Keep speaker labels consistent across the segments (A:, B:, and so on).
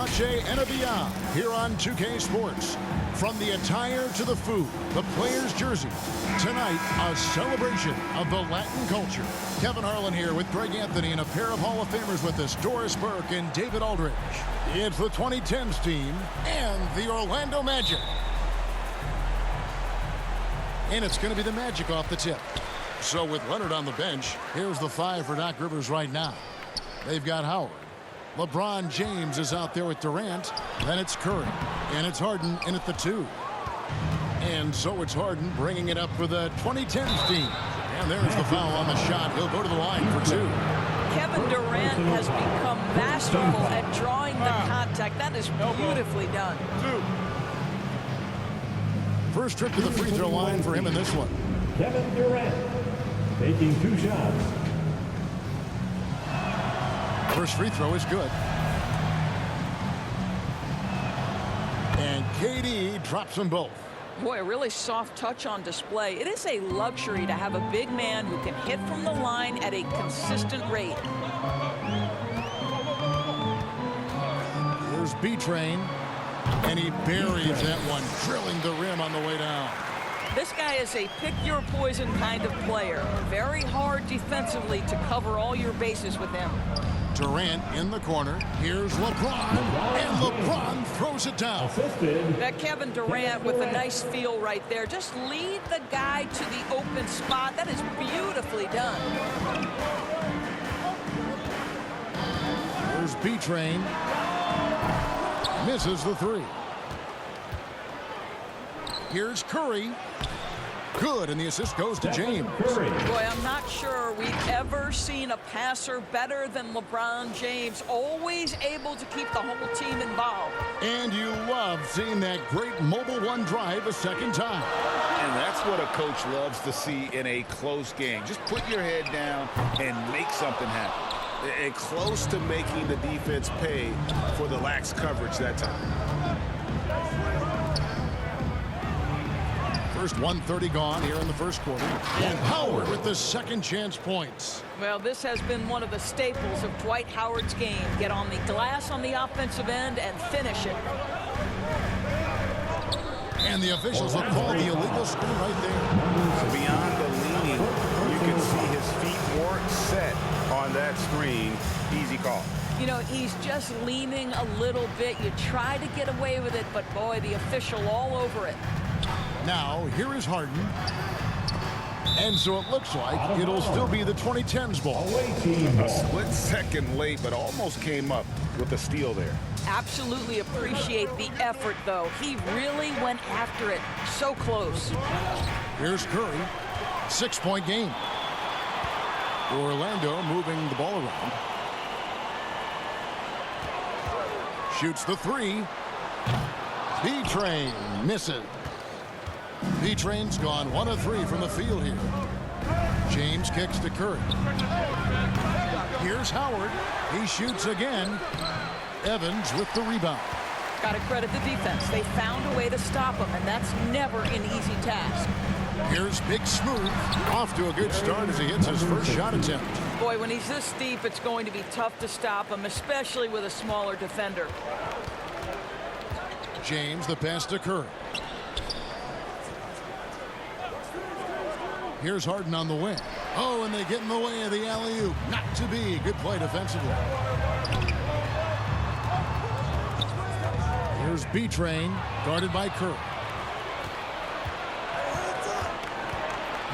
A: And beyond here on 2K Sports. From the attire to the food, the player's jersey. Tonight, a celebration of the Latin culture. Kevin Harlan here with Greg Anthony and a pair of Hall of Famers with us, Doris Burke and David Aldridge. It's the 2010s team and the Orlando Magic. And it's going to be the Magic off the tip. So with Leonard on the bench, here's the 5 for Doc Rivers right now. They've got Howard. LeBron James is out there with Durant. Then it's Curry. And it's Harden in at the 2. And so it's Harden bringing it up for the 2010s team. And there's the foul on the shot. He'll go to the line for 2.
B: Kevin Durant has become masterful at drawing the contact. That is beautifully done.
A: First trip to the free throw line for him in this one.
C: Kevin Durant taking 2 shots.
A: First free throw is good. And KD drops them both.
B: Boy, a really soft touch on display. It is a luxury to have a big man who can hit from the line at a consistent rate.
A: Here's B-Train. And he buries that one, drilling the rim on the way down.
B: This guy is a pick-your-poison kind of player. Very hard defensively to cover all your bases with him.
A: Durant in the corner. Here's LeBron. And LeBron throws it down.
B: That Kevin Durant with a nice feel right there. Just lead the guy to the open spot. That is beautifully done.
A: Here's B-Train. Misses the 3. Here's Curry. Good, and the assist goes to James.
B: Boy, I'm not sure we've ever seen a passer better than LeBron James. Always able to keep the whole team involved.
A: And you love seeing that great mobile one drive a second time.
D: And that's what a coach loves to see in a close game. Just put your head down and make something happen. And close to making the defense pay for the lax coverage that time.
A: First 1:30 gone here in the first quarter. And Howard with the second chance points.
B: Well, this has been one of the staples of Dwight Howard's game. Get on the glass on the offensive end and finish it.
A: And the officials have called the illegal screen right there.
D: Beyond the leaning, you can see his feet weren't set on that screen. Easy call.
B: You know, he's just leaning a little bit. You try to get away with it, but boy, the official all over it.
A: Now, here is Harden. And so it looks like it'll still be the 2010s ball.
D: A split second late, but almost came up with a steal there.
B: Absolutely appreciate the effort, though. He really went after it. So close.
A: Here's Curry. 6-point game. Orlando moving the ball around. Shoots the 3. B-Train misses. B-Train's gone 1 of 3 from the field here. James kicks to Curry. Here's Howard. He shoots again. Evans with the rebound.
B: Got to credit the defense. They found a way to stop him, and that's never an easy task.
A: Here's Big Smooth. Off to a good start as he hits his first shot attempt.
B: Boy, when he's this deep, it's going to be tough to stop him, especially with a smaller defender.
A: James, the pass to Curry. Here's Harden on the wing. Oh, and they get in the way of the alley-oop. Not to be. Good play defensively. Here's B-Train, guarded by Curry.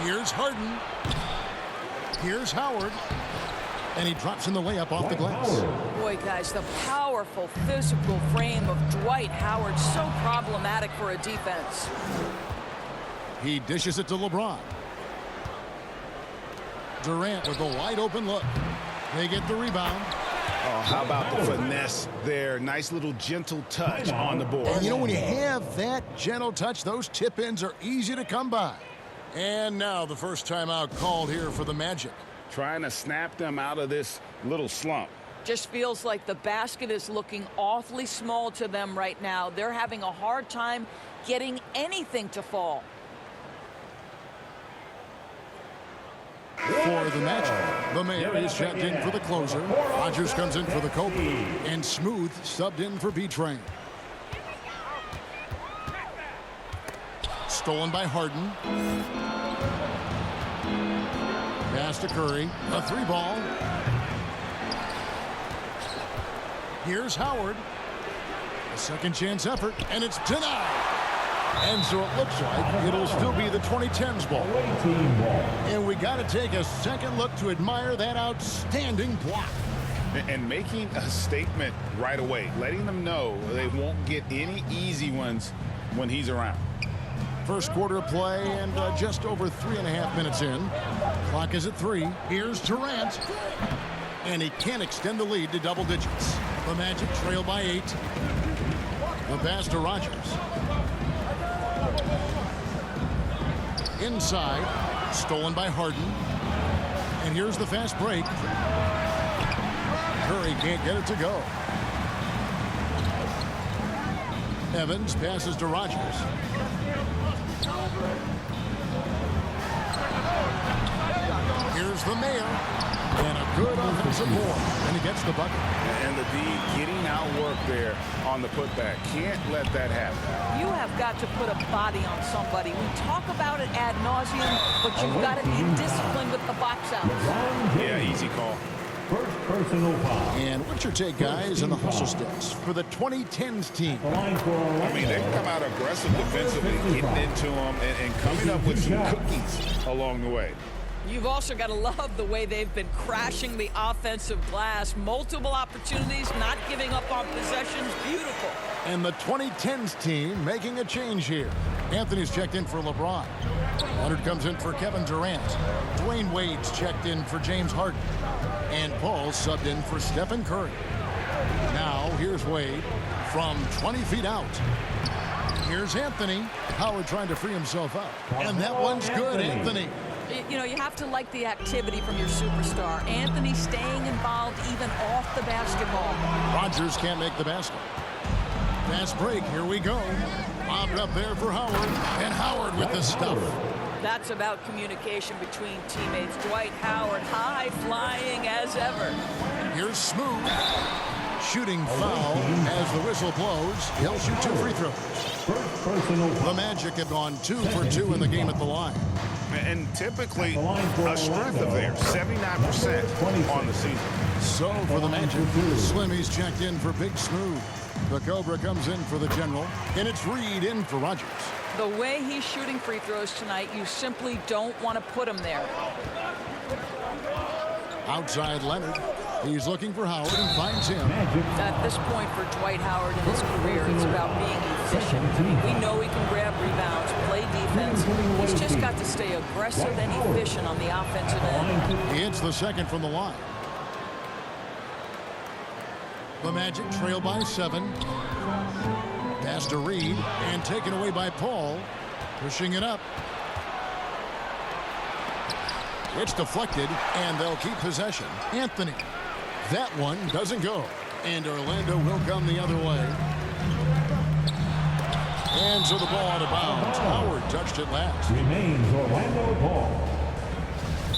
A: Here's Harden. Here's Howard. And he drops in the layup off the glass.
B: Boy, guys, the powerful physical frame of Dwight Howard, so problematic for a defense.
A: He dishes it to LeBron. Durant with a wide open look. They get the rebound.
D: Oh, how about the finesse there? Nice little gentle touch on the board.
A: And you know, when you have that gentle touch, those tip-ins are easy to come by. And now the first timeout called here for the Magic.
D: Trying to snap them out of this little slump.
B: Just feels like the basket is looking awfully small to them right now. They're having a hard time getting anything to fall.
A: for the Magic. The Mayor is checked in for the closer. Rogers comes in for the Cobra. And Smooth subbed in for B-Train. Stolen by Harden. Pass to Curry. A 3-ball. Here's Howard. A second chance effort, and it's denied. And so it looks like it'll still be the 2010s ball. And we got to take a second look to admire that outstanding block.
D: And making a statement right away, letting them know they won't get any easy ones when he's around.
A: First quarter of play and just over 3.5 minutes in. Clock is at 3. Here's Durant. And he can't extend the lead to double digits. The Magic trail by 8. The pass to Rogers. Inside, stolen by Harden. And here's the fast break. Curry can't get it to go. Evans passes to Rogers. Here's the Mayor. And a good offensive board. And he gets the bucket.
D: And the D getting out work there on the putback. Can't let that happen.
B: You have got to put a body on somebody. We talk about it ad nauseum, but you've got to be disciplined with the box outs.
D: Yeah, easy call.
C: First personal foul.
A: And what's your take, guys, on the hustle stats for the 2010s team?
D: I mean, they come out aggressive defensively, getting into them, and coming up with some cookies along the way.
B: You've also got to love the way they've been crashing the offensive glass. Multiple opportunities, not giving up on possessions. Beautiful.
A: And the 2010s team making a change here. Anthony's checked in for LeBron. Leonard comes in for Kevin Durant. Dwayne Wade's checked in for James Harden. And Paul subbed in for Stephen Curry. Now, here's Wade from 20 feet out. Here's Anthony. Howard trying to free himself up. And that one's good, Anthony.
B: You know, you have to like the activity from your superstar. Anthony staying involved even off the basketball.
A: Rogers can't make the basket. Fast break, here we go. Bobbed up there for Howard. And Howard with the stuff.
B: That's about communication between teammates. Dwight Howard, high flying as ever.
A: Here's Smooth. Shooting foul as the whistle blows. He'll shoot 2 free throws. The Magic have gone 2 for 2 in the game at the line.
D: And typically a strength of theirs, 79% on the season.
A: So for the Magic, Slimmy's checked in for Big Smooth. The Cobra comes in for the General, and it's Reed in for Rogers.
B: The way he's shooting free throws tonight, you simply don't want to put him there.
A: Outside Leonard. He's looking for Howard and finds him.
B: At this point for Dwight Howard in his career, it's about being efficient. We know he can grab rebounds, play defense. He's just got to stay aggressive and efficient on the offensive end.
A: He hits the second from the line. The Magic trail by 7. Pass to Reed and taken away by Paul. Pushing it up. It's deflected, and they'll keep possession. Anthony. That one doesn't go. And Orlando will come the other way. And so the ball out of bounds. Howard touched it last.
C: Remains Orlando ball.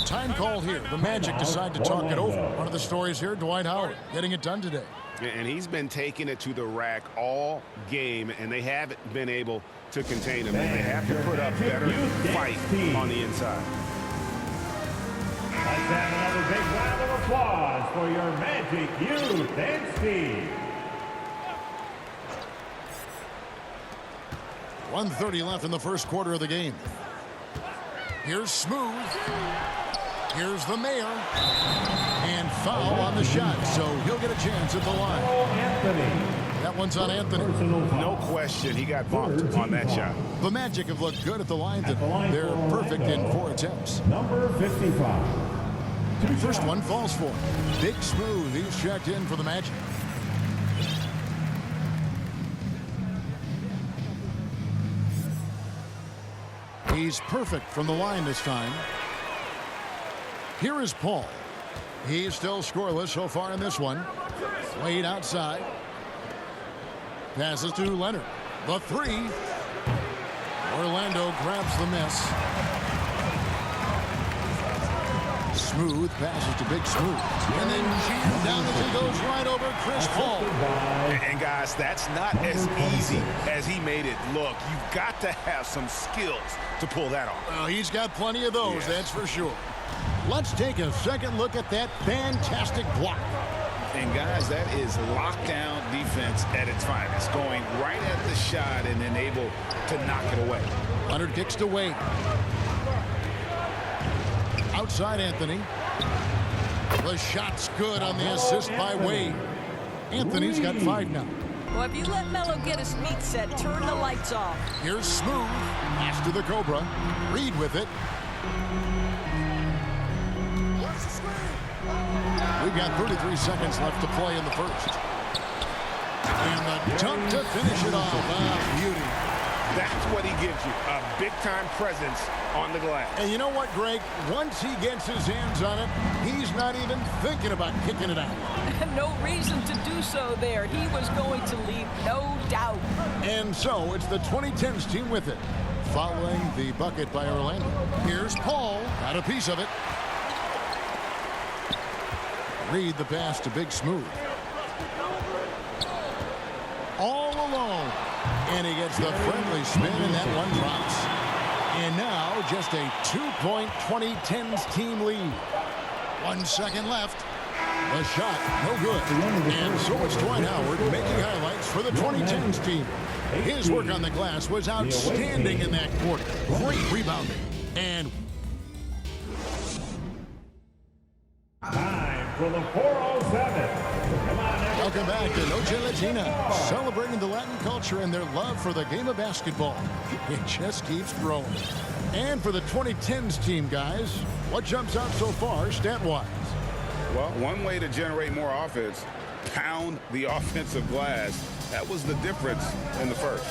A: Time call here. The Magic decide to talk it over. One of the stories here, Dwight Howard getting it done today.
E: And he's been taking it to the rack all game, and they haven't been able to contain him. They have to put up better fight on the inside.
C: Let's have another big round of applause for your Magic youth and team.
A: 1:30 left in the first quarter of the game. Here's Smooth. Here's the Mayor. And foul on the shot, so he'll get a chance at the line.
C: Anthony.
A: That one's on Anthony.
E: No question, he got bumped on that shot.
A: The Magic have looked good at the line today. They're perfect in 4 attempts.
C: Number 55.
A: First one falls for him. Big Smooth. He's checked in for the Magic. He's perfect from the line this time. Here is Paul. He's still scoreless so far in this one. Wade outside. Passes to Leonard. The 3. Orlando grabs the miss. Smooth passes to Big Smooth. And then jammed down as he goes right over Chris Paul.
E: And guys, that's not as easy as he made it look. You've got to have some skills to pull that off.
A: Well, he's got plenty of those, that's for sure. Let's take a second look at that fantastic block.
D: And guys, that is lockdown defense at its finest, going right at the shot and then able to knock it away.
A: Leonard kicks to Wade. Outside Anthony. The shot's good on the assist by Wade. Anthony's got 5 now.
B: Well, if you let Melo get his feet set, turn the lights off.
A: Here's Smooth. Pass to the Cobra. Reed with it. We've got 33 seconds left to play in the first. And the dunk to finish it off. Ah, beauty.
E: That's what he gives you, a big-time presence on the glass.
A: And you know what, Greg? Once he gets his hands on it, he's not even thinking about kicking it out.
B: No reason to do so there. He was going to leave, no doubt.
A: And so it's the 2010s team with it, following the bucket by Orlando. Here's Paul. Got a piece of it. Reed the pass to Big Smooth. All alone. And he gets the friendly spin, and that one drops. And now just a 2-point 2010s team lead. 1 second left. The shot, no good. And so it's Dwight Howard making highlights for the 2010s team. His work on the glass was outstanding in that quarter. Great rebounding. And
C: Time for the 407. Come on, everybody.
A: welcome back to Noche Latina, celebrating the Latin culture and their love for the game of basketball. It just keeps growing. And for the 2010s team, guys, what jumps out so far stat-wise?
D: Well, one way to generate more offense, pound the offensive glass. That was the difference in the first.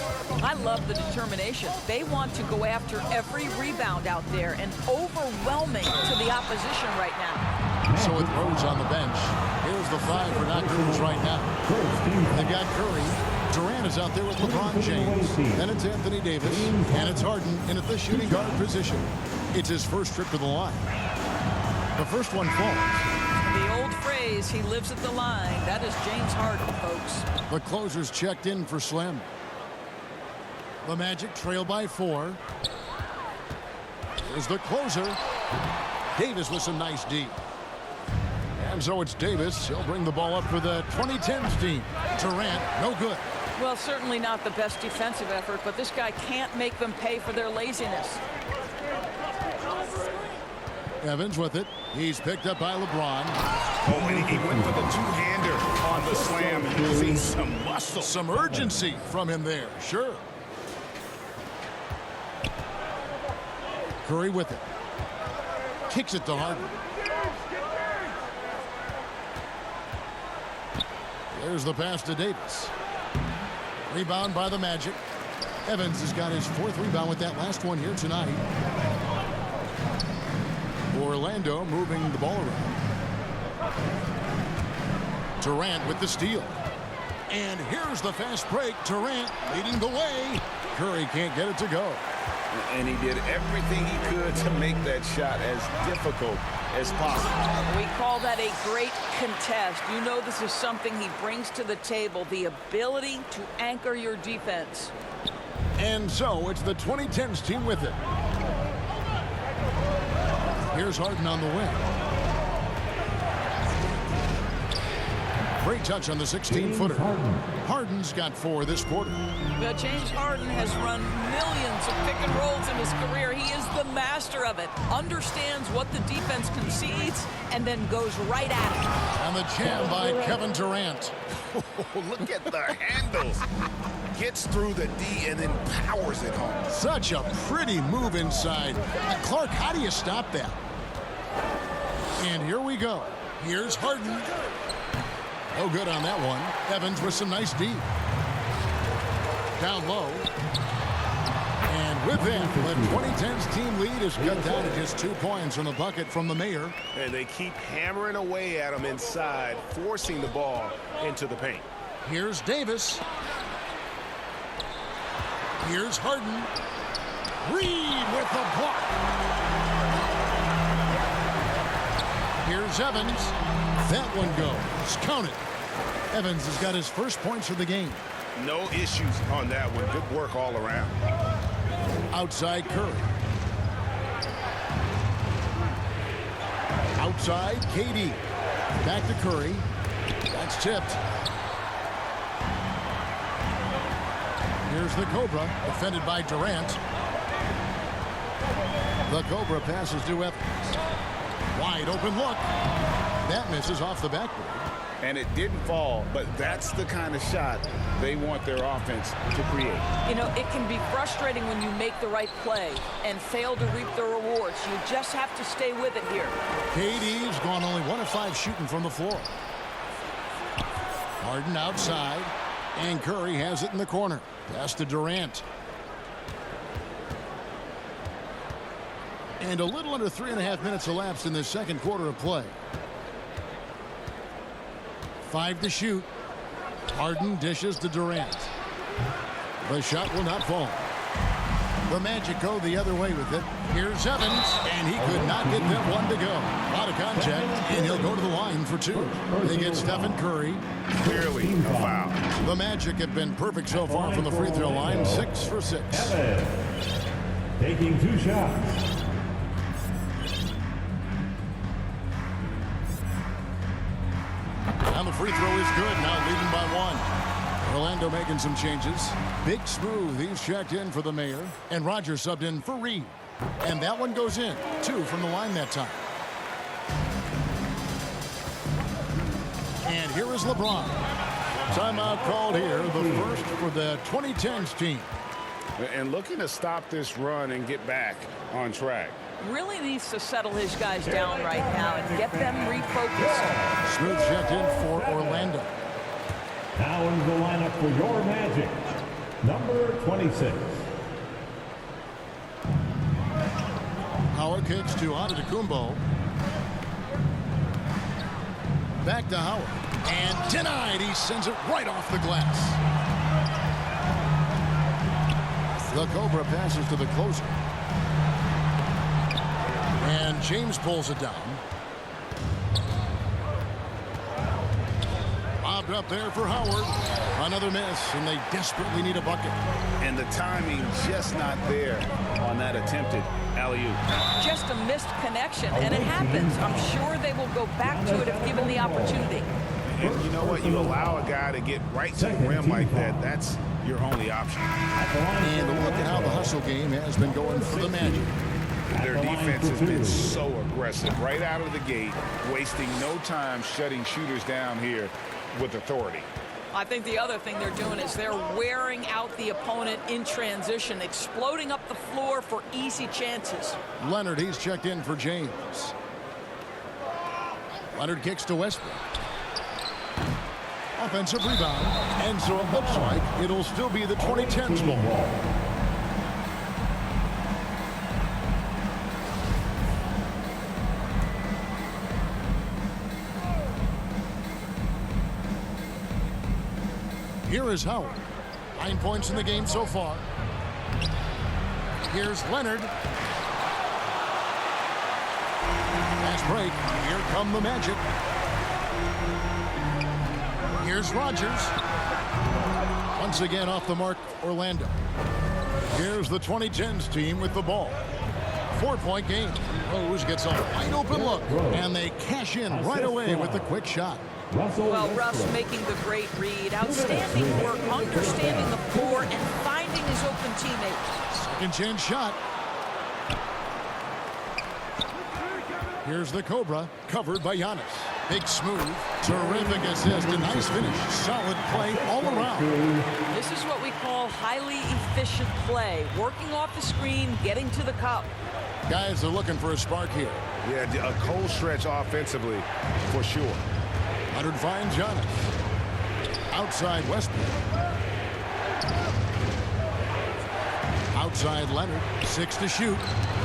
B: I love the determination. They want to go after every rebound out there and overwhelming to the opposition right now.
A: So with Rhodes on the bench, here's the 5 for Doc Rivers right now. They've got Curry. Durant is out there with LeBron James. Then it's Anthony Davis. And it's Harden in at the shooting guard position. It's his first trip to the line. The first one falls.
B: The old phrase, he lives at the line. That is James Harden, folks.
A: The closer's checked in for Slim. The Magic trail by 4. Here's the closer. Davis with some nice D. And so it's Davis. He'll bring the ball up for the 2010s team. Durant, no good.
B: Well, certainly not the best defensive effort, but this guy can't make them pay for their laziness.
A: Evans with it. He's picked up by LeBron.
E: Oh, and he went for the two-hander on the slam. You see some muscle.
A: Some urgency from him there. Sure. Curry with it. Kicks it to Harden. There's the pass to Davis. Rebound by the Magic. Evans has got his 4th rebound with that last one here tonight. Orlando moving the ball around. Durant with the steal. And here's the fast break. Durant leading the way. Curry can't get it to go.
D: And he did everything he could to make that shot as difficult as possible.
B: We call that a great contest. You know this is something he brings to the table, the ability to anchor your defense.
A: And so it's the 2010s team with it. Here's Harden on the wing. Great touch on the 16-footer. Harden's got 4 this quarter.
B: But James Harden has run millions of pick and rolls in his career. He is the master of it. Understands what the defense concedes and then goes right at it.
A: And the jam by Kevin Durant.
E: Look at the handles. Gets through the D and then powers it home.
A: Such a pretty move inside. Clark, how do you stop that? And here we go. Here's Harden. No good on that one. Evans with some nice D. Down low. And with that, the 2010s team lead is cut down to just 2 points on the bucket from the mayor.
E: And they keep hammering away at him inside, forcing the ball into the paint.
A: Here's Davis. Here's Harden. Reed with the block. Here's Evans. That one goes. Count it. Evans has got his first points of the game.
E: No issues on that one. Good work all around.
A: Outside Curry. Outside KD. Back to Curry. That's tipped. Here's the Cobra, defended by Durant. The Cobra passes to Evans. Wide open look. That misses off the backboard.
E: And it didn't fall, but that's the kind of shot they want their offense to create.
B: You know, it can be frustrating when you make the right play and fail to reap the rewards. You just have to stay with it here.
A: KD's gone only 1 of 5 shooting from the floor. Harden outside, and Curry has it in the corner. Pass to Durant. And a little under 3.5 minutes elapsed in the second quarter of play. 5 to shoot. Harden dishes to Durant. The shot will not fall. The Magic go the other way with it. Here's Evans, and he could not get that one to go. Out of contact, and he'll go to the line for 2. They get Stephen Curry.
E: Clearly a foul.
A: The Magic have been perfect so far from the free throw line, 6 for 6.
C: Evans taking 2 shots.
A: And the free throw is good, now leading by 1. Orlando making some changes. Big Smooth, he's checked in for the mayor. And Rogers subbed in for Reed. And that one goes in. 2 from the line that time. And here is LeBron. Timeout called here, the first for the 2010s team.
E: And looking to stop this run and get back on track.
B: Really needs to settle his guys down right now and get them refocused.
A: Smooth checked in for Orlando.
C: Now in the lineup for your Magic, number 26.
A: Howard kicks to Antetokounmpo. Back to Howard. And denied. He sends it right off the glass. The Cobra passes to the closer. And James pulls it down. Lobbed up there for Howard. Another miss, and they desperately need a bucket.
E: And the timing just not there on that attempted alley-oop.
B: Just a missed connection, and it happens. I'm sure they will go back to it if given the opportunity.
E: And you know what? You allow a guy to get right to the rim like that. That's your only option.
A: And look at how the hustle game has been going for the Magic.
E: Their defense has been so aggressive right out of the gate, wasting no time shutting shooters down here with authority.
B: I think the other thing they're doing is they're wearing out the opponent in transition, exploding up the floor for easy chances.
A: Leonard, he's checked in for James. Leonard kicks to Westbrook. Offensive rebound, and so it looks like it'll still be the 2010s ball. Here is Howard. 9 points in the game so far. Here's Leonard. Fast break. Here come the Magic. Here's Rogers. Once again off the mark, Orlando. Here's the 2010s team with the ball. 4-point game. Rose gets a wide open look, and they cash in right away with the quick shot.
B: Well, Russ making the great read. Outstanding work, understanding the floor, and finding his open teammate.
A: Second chance shot. Here's the Cobra, covered by Giannis. Big Smooth, terrific assist, a nice finish. Solid play all around.
B: This is what we call highly efficient play. Working off the screen, getting to the cup.
A: Guys are looking for a spark here.
E: Yeah, a cold stretch offensively for sure.
A: Leonard finds Giannis. Outside Westbrook. Outside Leonard. 6 to shoot.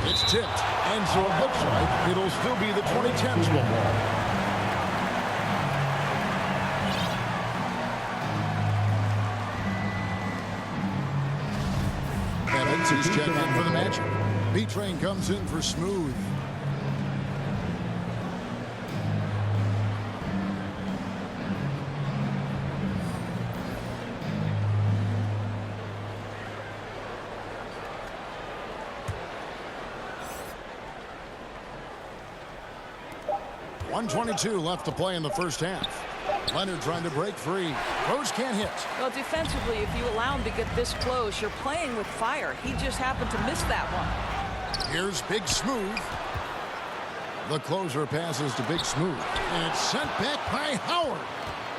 A: It's tipped. And so it looks like it'll still be the 2010s ball. Evans, he's checked in for the Magic. B-Train comes in for Smooth. 1:22 left to play in the first half. Leonard trying to break free. Rose can't hit.
B: Well, defensively, if you allow him to get this close, you're playing with fire. He just happened to miss that one.
A: Here's Big Smooth. The closer passes to Big Smooth. And it's sent back by Howard.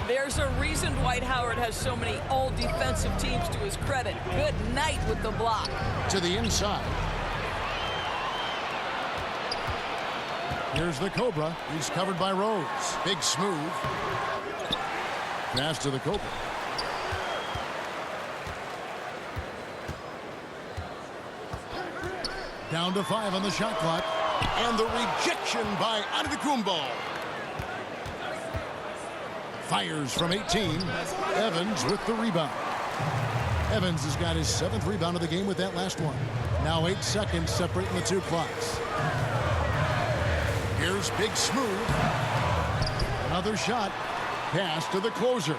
B: There's a reason Dwight Howard has so many all-defensive teams to his credit. Good night with the block.
A: To the inside. Here's the Cobra. He's covered by Rose. Big Smooth. Pass to the Cobra. Down to 5 on the shot clock. And the rejection by Antetokounmpo. Fires from 18. Evans with the rebound. Evans has got his 7th rebound of the game with that last one. Now 8 seconds separating the two clocks. Here's Big Smooth. Another shot. Pass to the closer.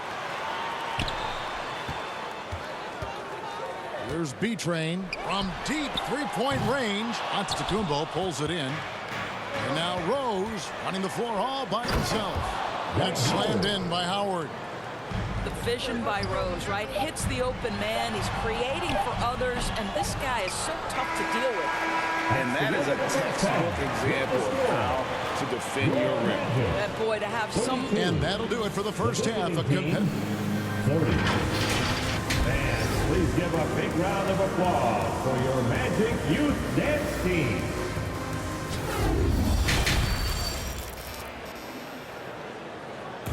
A: Here's B-Train from deep three-point range. Antetokounmpo pulls it in. And now Rose running the floor all by himself. That's slammed in by Howard.
B: The vision by Rose, right? Hits the open man. He's creating for others, and this guy is so tough to deal with.
D: And that is a textbook example of how to defend your rim.
B: That boy to have some...
A: And that'll do it for the first half of competitive.
C: And please give a big round of applause for your Magic Youth Dance Team.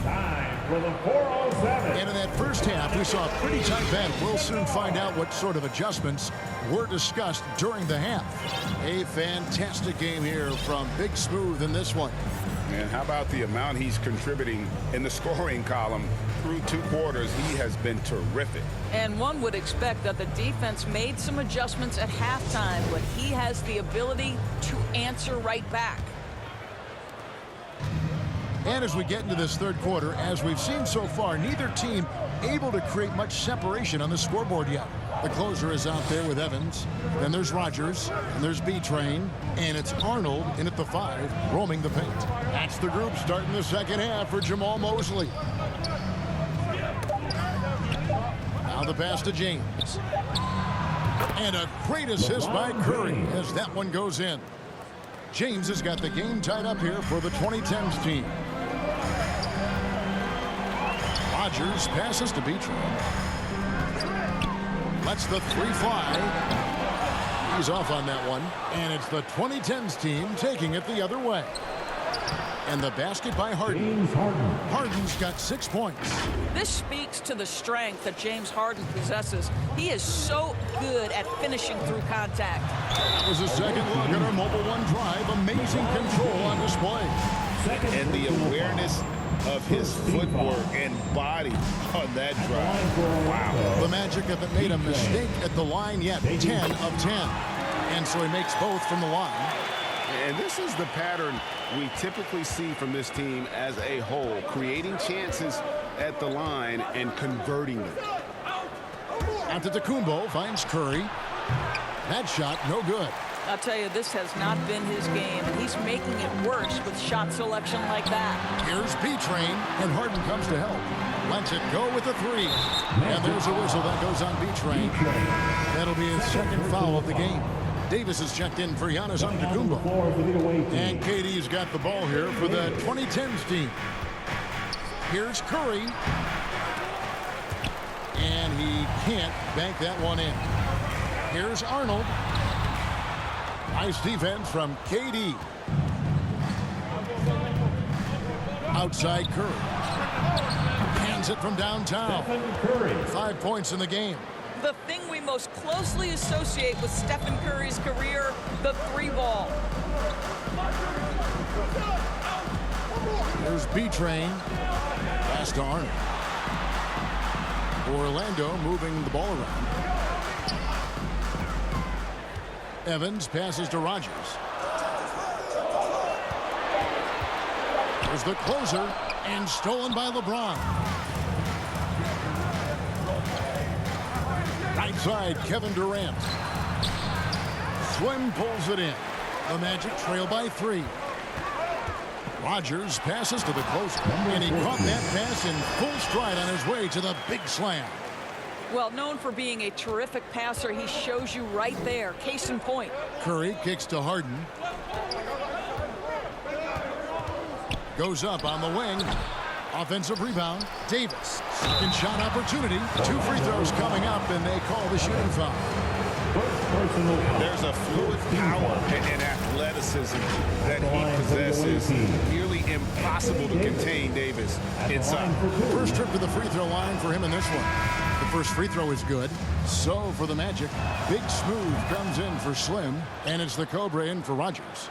C: Time for the 407.
A: And in that first half, we saw a pretty tight battle. We'll soon find out what sort of adjustments were discussed during the half. A fantastic game here from Big Smooth in this one.
E: And how about the amount he's contributing in the scoring column through 2 quarters? He has been terrific.
B: And one would expect that the defense made some adjustments at halftime, but he has the ability to answer right back.
A: And as we get into this third quarter, as we've seen so far, neither team able to create much separation on the scoreboard yet. The closer is out there with Evans. Then there's Rogers. And there's B-Train. And it's Arnold in at the 5, roaming the paint. That's the group starting the second half for Jamal Mosley. Now the pass to James. And a great assist by Curry as that one goes in. James has got the game tied up here for the 2010s team. Rogers passes to B-Train. Lets the 3 fly. He's off on that one. And it's the 2010s team taking it the other way. And the basket by Harden. Harden's got 6 points.
B: This speaks to the strength that James Harden possesses. He is so good at finishing through contact.
A: That was a second look at our Mobile One drive. Amazing control on display.
D: And the awareness of his footwork and body on that drive. Wow.
A: The Magic haven't made a mistake at the line yet. 10 of 10. And so he makes both from the line.
E: And this is the pattern we typically see from this team as a whole, creating chances at the line and converting them.
A: Antetokounmpo finds Curry. That shot, no good.
B: I'll tell you, this has not been his game, and he's making it worse with shot selection like that.
A: Here's B-Train, and Harden comes to help. Lets it go with a 3. And there's a whistle that goes on B-Train. That'll be his second foul of the game. Davis is checked in for Giannis Antetokounmpo. And KD's got the ball here for the 2010s team. Here's Curry. And he can't bank that one in. Here's Arnold. Nice defense from KD. Outside Curry. Hands it from downtown. 5 points in the game.
B: The thing we most closely associate with Stephen Curry's career, the 3-ball.
A: There's B-Train. Pass to Arnold. Orlando moving the ball around. Evans passes to Rogers. There's the closer, and stolen by LeBron. Right side, Kevin Durant. Swim pulls it in. The Magic trail by 3. Rogers passes to the closer, and he caught that pass in full stride on his way to the big slam.
B: Well, known for being a terrific passer, he shows you right there. Case in point.
A: Curry kicks to Harden. Goes up on the wing. Offensive rebound. Davis. Second shot opportunity. 2 free throws coming up, and they call the shooting foul.
E: There's a fluid power and athleticism that he possesses. Nearly impossible to contain Davis inside.
A: First trip to the free throw line for him in this one. The first free throw is good. So for the Magic, Big Smooth comes in for Slim, and it's the Cobra in for Rogers.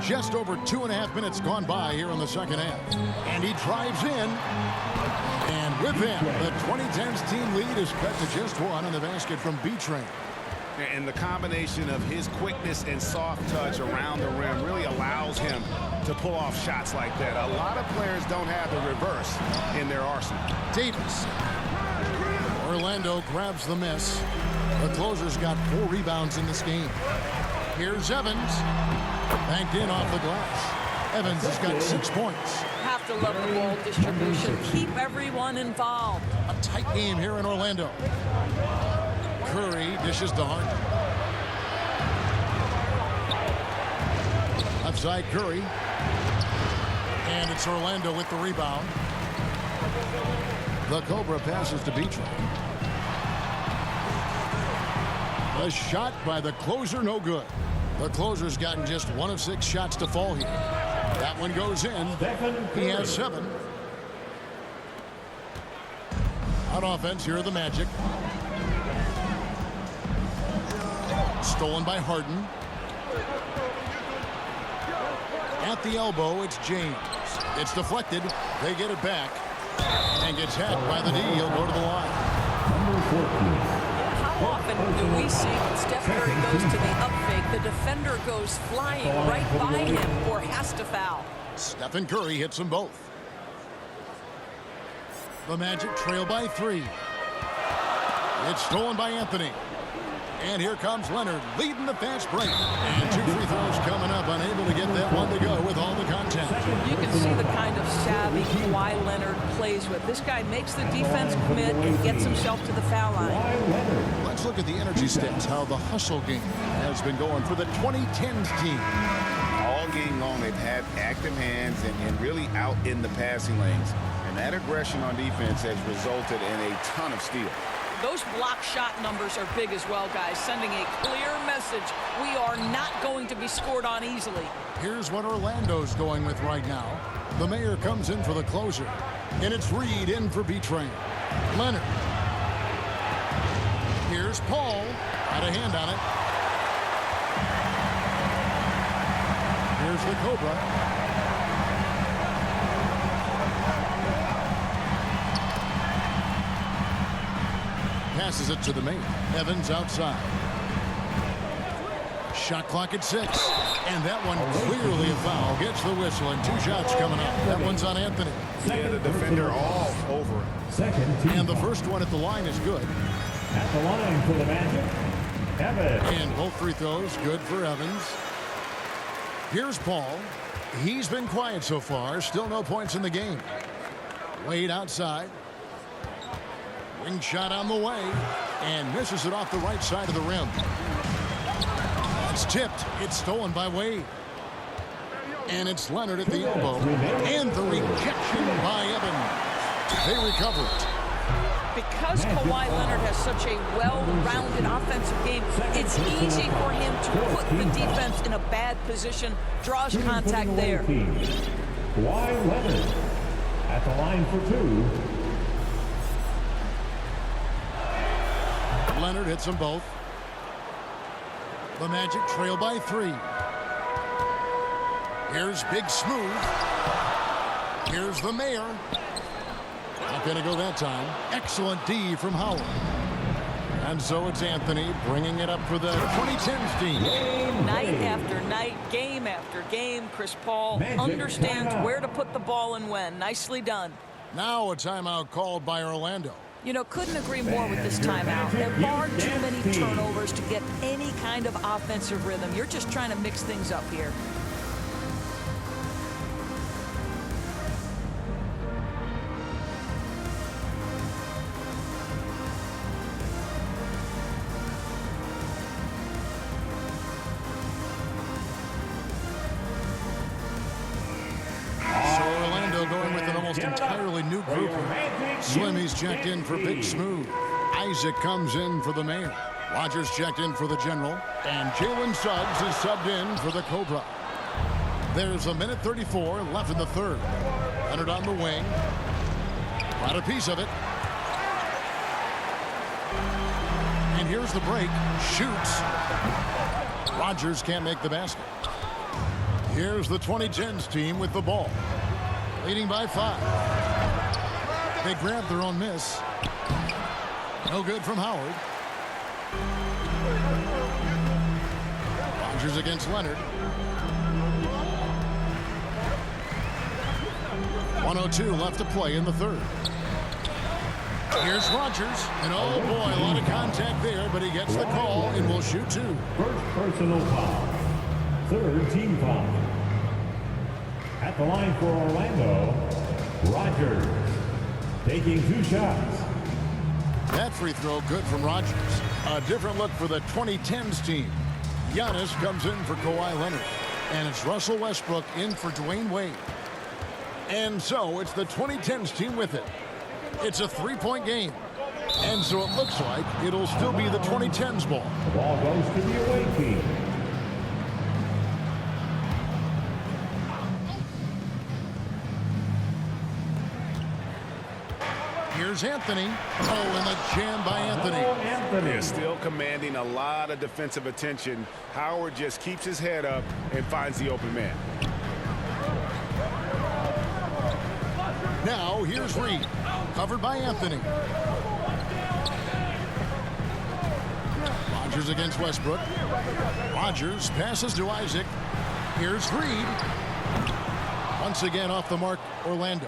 A: Just over 2.5 minutes gone by here in the second half. And he drives in. And with him, the 2010s team lead is cut to just 1 on the basket from B-Train.
E: And the combination of his quickness and soft touch around the rim really allows him to pull off shots like that. A lot of players don't have the reverse in their arsenal.
A: Davis. Orlando grabs the miss. The closer's got 4 rebounds in this game. Here's Evans. Banked in off the glass. Evans has got 6 points.
B: Have to love the ball distribution. Keep everyone involved.
A: A tight game here in Orlando. Curry dishes to Harden. Left side Curry. And it's Orlando with the rebound. The Cobra passes to B-Train. The shot by the closer, no good. The closer's gotten just 1 of 6 shots to fall here. That one goes in. He has 7. On offense, here are the Magic. Stolen by Harden. At the elbow, it's James. It's deflected. They get it back. And gets hacked by the D. He'll go to the line.
B: How often do we see when Steph Curry goes to the up fake, the defender goes flying right by him or has to foul?
A: Stephen Curry hits them both. The Magic trail by 3. It's stolen by Anthony. And here comes Leonard leading the fast break. And 2 free throws coming up, unable to get that one to go with all the contact.
B: You can see the kind of savvy Kawhi Leonard plays with. This guy makes the defense commit and gets himself to the foul line.
A: Let's look at the energy stats, how the hustle game has been going for the 2010s team.
E: All game long, they've had active hands and really out in the passing lanes. And that aggression on defense has resulted in a ton of steals.
B: Those block shot numbers are big as well, guys, sending a clear message. We are not going to be scored on easily.
A: Here's what Orlando's going with right now. The mayor comes in for the closer. And it's Reed in for B-Train. Leonard. Here's Paul. Got a hand on it. Here's the Cobra. Passes it to the main. Evans outside. Shot clock at 6. And that one clearly a foul. Gets the whistle and 2 shots coming up. That one's on Anthony.
E: Yeah, the defender all over it.
A: And the first one at the line is good.
C: At the line for the Magic, Evans.
A: And both free throws good for Evans. Here's Paul. He's been quiet so far. Still no points in the game. Wade outside. Wing shot on the way. And misses it off the right side of the rim. It's tipped. It's stolen by Wade. And it's Leonard at the elbow. And the rejection by Evans. They recover it.
B: Because Kawhi Leonard has such a well-rounded offensive game, it's easy for him to put the defense in a bad position, draws contact there.
C: Kawhi Leonard at the line for 2.
A: Leonard hits them both. The Magic trail by 3. Here's Big Smooth. Here's the mayor. Not going to go that time. Excellent D from Howard. And so it's Anthony bringing it up for the 2010s team.
B: Night after night, game after game, Chris Paul understands where to put the ball and when. Nicely done.
A: Now a timeout called by Orlando.
B: You know, couldn't agree more with this timeout. There are far too many turnovers to get any kind of offensive rhythm. You're just trying to mix things up here.
A: Swimmy's checked in for Big Smooth. Isaac comes in for the Mayor. Rogers checked in for the General. And Jalen Suggs is subbed in for the Cobra. There's a minute 34 left in the third. Leonard on the wing. Got a piece of it. And here's the break. Shoots. Rogers can't make the basket. Here's the 2010s team with the ball. Leading by 5. They grab their own miss. No good from Howard. Rogers against Leonard. 1:02 left to play in the third. Here's Rogers. And oh boy, a lot of contact there, but he gets the call and will shoot 2.
C: First personal foul. Third team foul. At the line for Orlando, Rogers taking 2 shots.
A: That free throw good from Rogers. A different look for the 2010s team. Giannis comes in for Kawhi Leonard. And it's Russell Westbrook in for Dwayne Wade. And so it's the 2010s team with it. It's a 3-point game. And so it looks like it'll still be the 2010s ball.
C: The ball goes to the away team.
A: Here's Anthony. Oh, and the jam by Anthony.
E: They're still commanding a lot of defensive attention. Howard just keeps his head up and finds the open man.
A: Now here's Reed. Covered by Anthony. Rogers against Westbrook. Rogers passes to Isaac. Here's Reed. Once again off the mark, Orlando.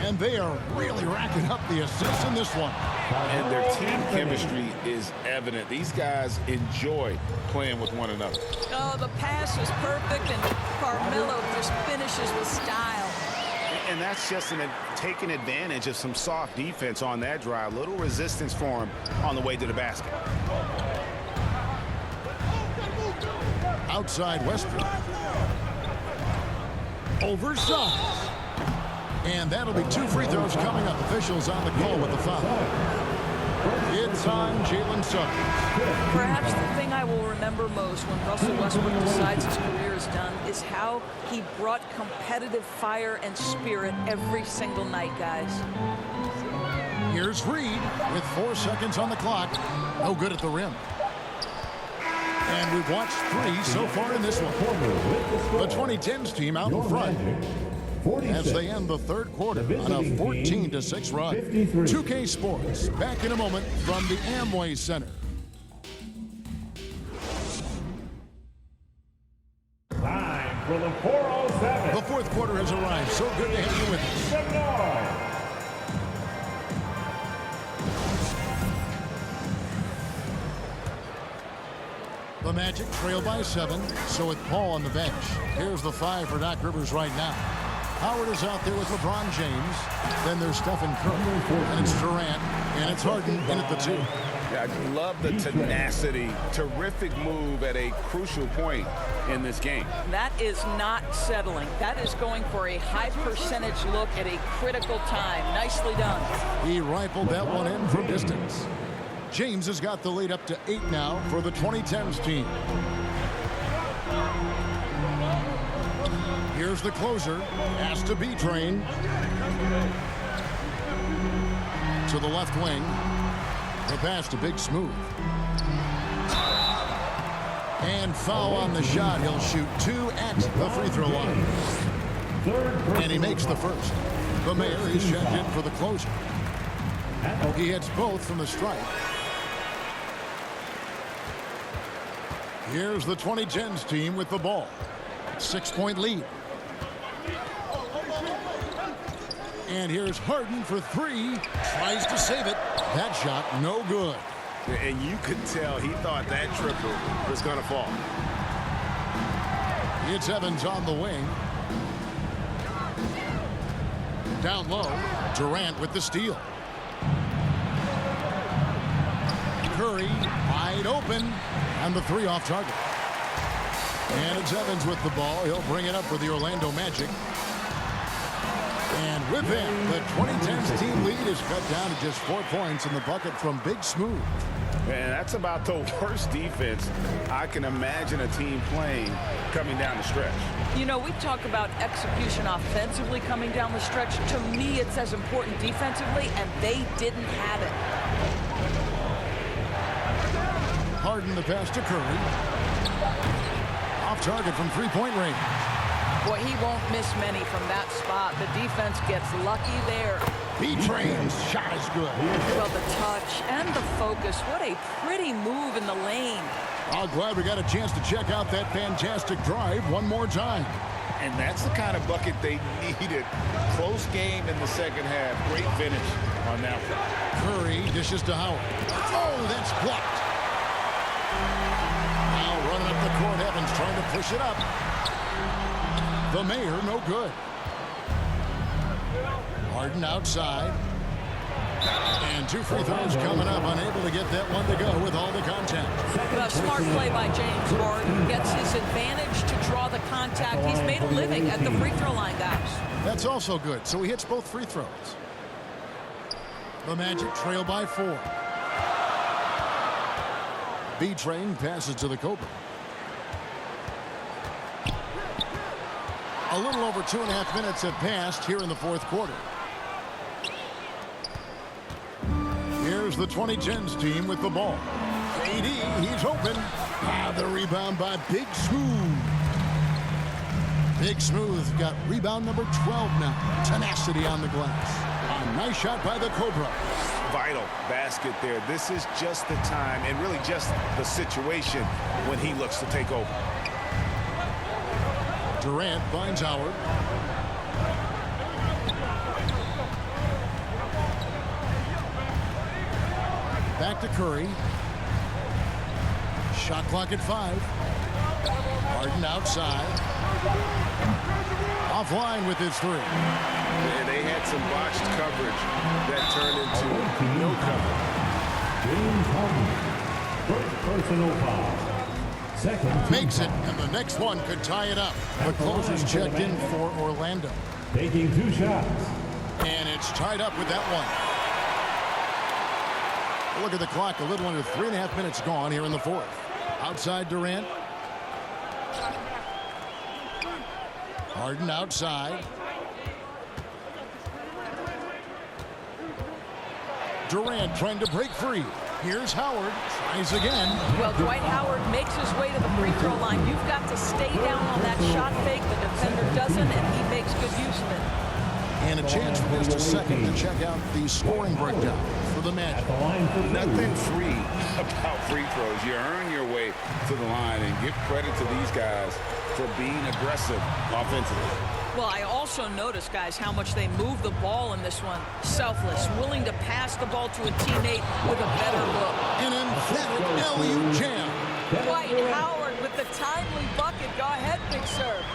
A: And they are really racking up the assists in this one.
D: And their team chemistry is evident. These guys enjoy playing with one another.
B: Oh, the pass was perfect, and Carmelo just finishes with style.
E: And that's just taking advantage of some soft defense on that drive. Little resistance for him on the way to the basket.
A: Outside Westbrook. Oversized. And that'll be 2 free throws coming up. Officials on the call with the foul. It's on Jalen Suggs.
B: Perhaps the thing I will remember most when Russell Westbrook decides his career is done is how he brought competitive fire and spirit every single night, guys.
A: Here's Reed with 4 seconds on the clock. No good at the rim. And we've watched 3 so far in this one. The 2010s team out in front as they end the third quarter on a 14-6 run. 2K Sports back in a moment from the Amway Center.
C: Time for the 4:07.
A: The fourth quarter has arrived. So good to have you with us. The Magic trail by 7. So with Paul on the bench. Here's the 5 for Doc Rivers right now. Howard is out there with LeBron James. Then there's Stephen Curry. And it's Durant. And it's Harden in at the 2.
D: Yeah, I love the tenacity. Terrific move at a crucial point in this game.
B: That is not settling. That is going for a high percentage look at a critical time. Nicely done.
A: He rifled that one in from distance. James has got the lead up to 8 now for the 2010s team. Here's the closer. Has to be trained. To the left wing. The pass to Big Smooth. And foul on the shot. He'll shoot 2 at the free throw line. And he makes the first. The Mayor is checked in for the closer. He hits both from the strike. Here's the 2010s team with the ball. 6-point lead. And here's Harden for 3. Tries to save it. That shot no good.
E: And you could tell he thought that triple was going to fall.
A: It's Evans on the wing. Down low. Durant with the steal. Curry wide open. And the 3 off target. And it's Evans with the ball. He'll bring it up for the Orlando Magic. And with it, the 2010s team lead is cut down to just 4 points in the bucket from Big Smooth.
E: And that's about the worst defense I can imagine a team playing coming down the stretch.
B: You know, we talk about execution offensively coming down the stretch. To me, it's as important defensively, and they didn't have it.
A: Harden the pass to Curry. Off target from three-point range.
B: Boy, he won't miss many from that spot. The defense gets lucky there.
A: B-Train's shot is good.
B: Well, the touch and the focus. What a pretty move in the lane.
A: I'm glad we got a chance to check out that fantastic drive one more time.
D: And that's the kind of bucket they needed. Close game in the second half. Great finish on that one.
A: Curry dishes to Howard. Oh, that's blocked. Now running up the court, Evans trying to push it up. The Mayor, no good. Harden outside. And 2 free throws coming up. Unable to get that one to go with all the contact.
B: A smart play by James Harden. Gets his advantage to draw the contact. He's made a living at the free throw line, guys.
A: That's also good. So he hits both free throws. The Magic trail by 4. B-Train passes to the Cobra. A little over 2.5 minutes have passed here in the fourth quarter. Here's the 2010s team with the ball. KD, he's open. The rebound by Big Smooth. Big Smooth got rebound number 12 now. Tenacity on the glass. A nice shot by the Cobra.
E: Vital basket there. This is just the time and really just the situation when he looks to take over.
A: Durant finds Howard. Back to Curry. Shot clock at 5. Harden outside. Offline with his 3.
E: Yeah, they had some botched coverage that turned into no coverage.
C: James Harden. First personal foul. Second.
A: Makes it, and the next one could tie it up. The closer's checked in for Orlando.
C: Taking 2 shots.
A: And it's tied up with that one. Look at the clock. A little under 3.5 minutes gone here in the fourth. Outside Durant. Harden outside. Durant trying to break free. Here's Howard. Tries again.
B: Well, Dwight Howard makes his way to the free throw line. You've got to stay down on that shot fake. The defender doesn't, and he makes good use of it.
A: And a chance for just a second to check out the scoring breakdown for the Magic.
E: Nothing free about free throws. You earn your way to the line, and give credit to these guys for being aggressive offensively.
B: Well, I also noticed, guys, how much they move the ball in this one. Selfless, willing to pass the ball to a teammate with a better look.
A: An emphatic LU jam.
B: Dwight Howard with the timely bucket. Go ahead, Big Serve.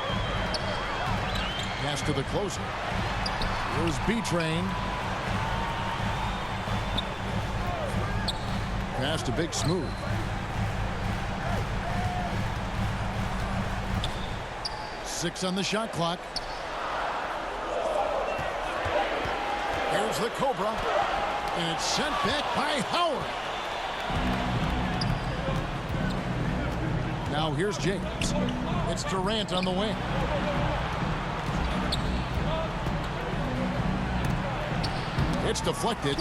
A: Pass to the closer. Here's B-Train. Pass to Big Smooth. Six on the shot clock. Here's the Cobra. And it's sent back by Howard. Now here's James. It's Durant on the wing. It's deflected.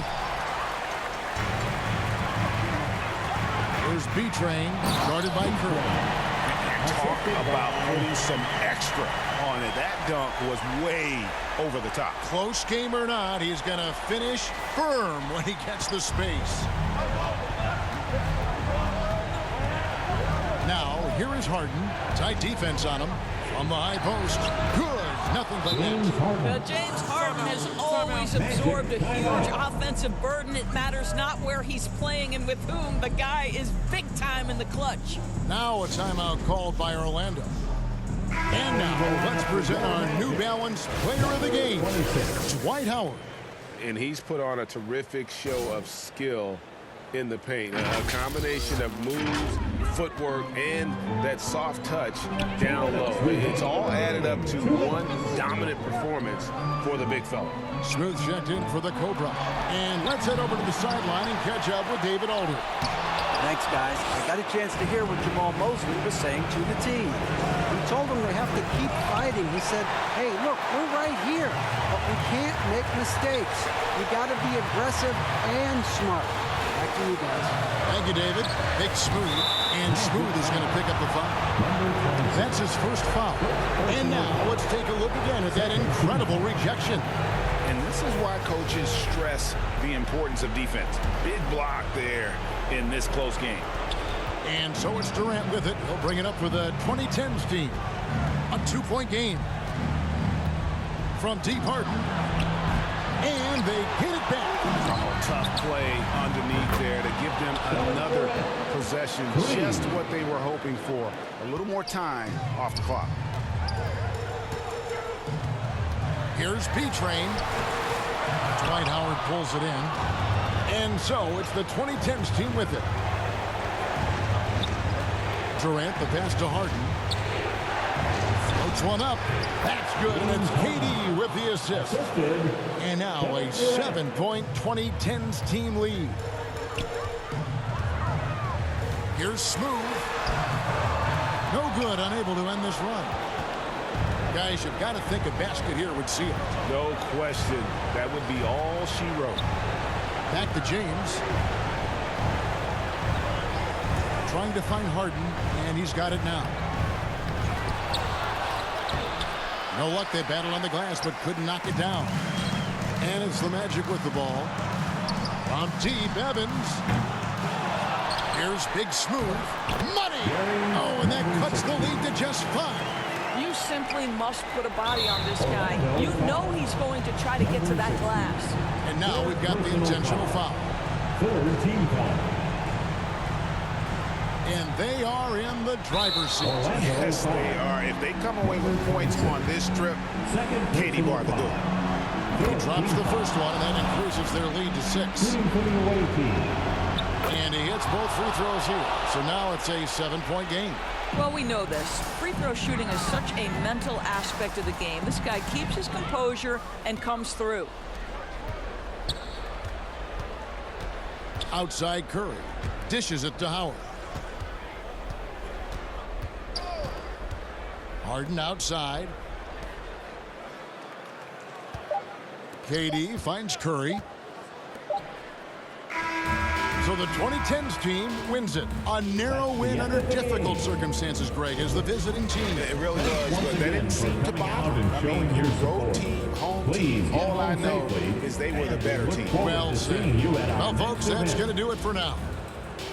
A: Here's B-Train, guarded by Curry.
E: Talk about putting some extra on it. That dunk was way over the top.
A: Close game or not, he's going to finish firm when he gets the space. Now, here is Harden. Tight defense on him. From the high post. Good. Nothing but net.
B: James Harden has always absorbed a huge offensive burden. It matters not where he's playing and with whom. The guy is big time in the clutch.
A: Now a timeout called by Orlando. And now let's present our New Balance player of the game, Dwight Howard.
E: And he's put on a terrific show of skill in the paint. A combination of moves, footwork, and that soft touch down low. It's all added up to one dominant performance for the big fella.
A: Smooth checked in for the Cobra. And let's head over to the sideline and catch up with David Aldridge.
F: Thanks, guys. I got a chance to hear what Jamal Mosley was saying to the team. He told them they have to keep fighting. He said, hey, look, we're right here, but we can't make mistakes. We got to be aggressive and smart. Back to you guys.
A: Thank you, David. Big Smooth. And Smooth is going to pick up the foul. That's his first foul. And now let's take a look again at that incredible rejection.
D: And this is why coaches stress the importance of defense. Big block there in this close game.
A: And so it's Durant with it. He'll bring it up for the 2010s team. A 2-point game. From deep Harden. And they get it back.
E: Oh, tough play underneath there to give them another possession. Just what they were hoping for. A little more time off the clock.
A: Here's B-Train. Dwight Howard pulls it in. And so it's the 2010s team with it. Durant, the pass to Harden. Floats one up. That's good, and it's KD with the assist. And now a 7-point 2010s team lead. Here's Smooth. No good, unable to end this run. Guys, you've got to think a basket here would seal it.
E: No question. That would be all she wrote.
A: Back to James. Trying to find Harden, and he's got it now. No luck. They battled on the glass, but couldn't knock it down. And it's the Magic with the ball. From deep, Evans. Here's Big Smooth. Money! Oh, and that cuts the lead to just 5.
B: You simply must put a body on this guy. You know he's going to try to get to that glass.
A: And now we've got the intentional foul.
C: Third team foul.
A: And they are in the driver's seat.
E: Yes, they are. If they come away with points on this trip, Katie bar the door.
A: He drops the first one, and that increases their lead to 6. And he hits both free throws here. So now it's a 7-point game.
B: Well, we know this. Free throw shooting is such a mental aspect of the game. This guy keeps his composure and comes through.
A: Outside Curry. Dishes it to Howard. Harden outside. KD finds Curry. So the 2010s team wins it. A narrow win under difficult circumstances, Greg, as the visiting team.
E: It really was, but they didn't seem to bother. I mean, your road team, home team, all I know is they were the better team.
A: Well said. Well, folks, that's going to do it for now.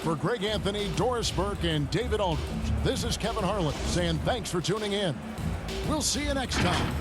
A: For Greg Anthony, Doris Burke, and David Aldridge, this is Kevin Harlan saying thanks for tuning in. We'll see you next time.